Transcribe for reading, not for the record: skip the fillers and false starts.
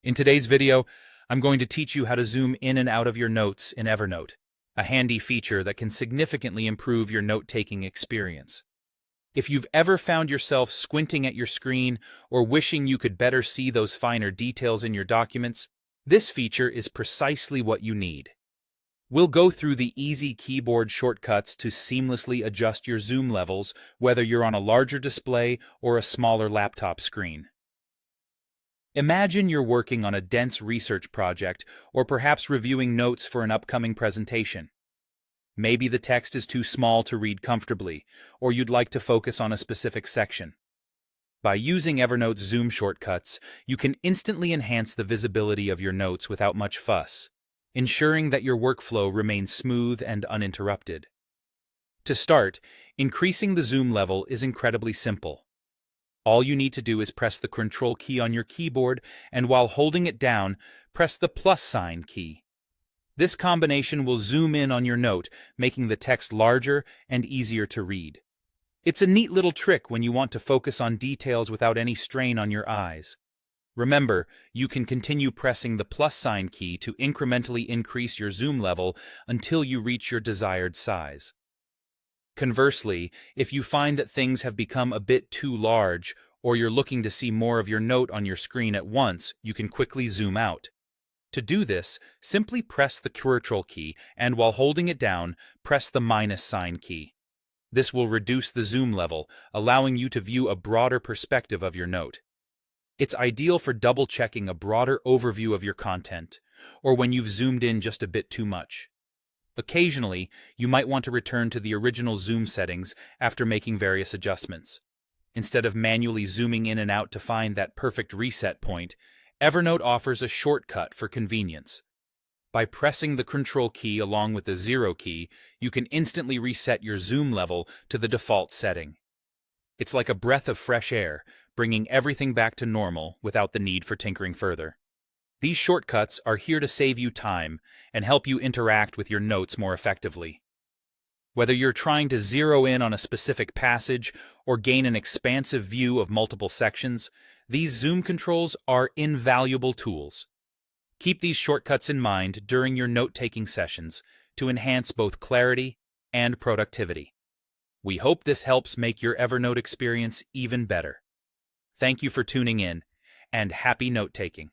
In today's video, I'm going to teach you how to zoom in and out of your notes in Evernote, a handy feature that can significantly improve your note-taking experience. If you've ever found yourself squinting at your screen or wishing you could better see those finer details in your documents, this feature is precisely what you need. We'll go through the easy keyboard shortcuts to seamlessly adjust your zoom levels, whether you're on a larger display or a smaller laptop screen. Imagine you're working on a dense research project or perhaps reviewing notes for an upcoming presentation. Maybe the text is too small to read comfortably, or you'd like to focus on a specific section. By using Evernote's zoom shortcuts, you can instantly enhance the visibility of your notes without much fuss, ensuring that your workflow remains smooth and uninterrupted. To start, increasing the zoom level is incredibly simple. All you need to do is press the Control key on your keyboard, and while holding it down, press the plus sign key. This combination will zoom in on your note, making the text larger and easier to read. It's a neat little trick when you want to focus on details without any strain on your eyes. Remember, you can continue pressing the plus sign key to incrementally increase your zoom level until you reach your desired size. Conversely, if you find that things have become a bit too large, or you're looking to see more of your note on your screen at once, you can quickly zoom out. To do this, simply press the Control key, and while holding it down, press the minus sign key. This will reduce the zoom level, allowing you to view a broader perspective of your note. It's ideal for double-checking a broader overview of your content, or when you've zoomed in just a bit too much. Occasionally, you might want to return to the original zoom settings after making various adjustments. Instead of manually zooming in and out to find that perfect reset point, Evernote offers a shortcut for convenience. By pressing the Control key along with the 0 key, you can instantly reset your zoom level to the default setting. It's like a breath of fresh air, bringing everything back to normal without the need for tinkering further. These shortcuts are here to save you time and help you interact with your notes more effectively. Whether you're trying to zero in on a specific passage or gain an expansive view of multiple sections, these zoom controls are invaluable tools. Keep these shortcuts in mind during your note-taking sessions to enhance both clarity and productivity. We hope this helps make your Evernote experience even better. Thank you for tuning in, and happy note-taking.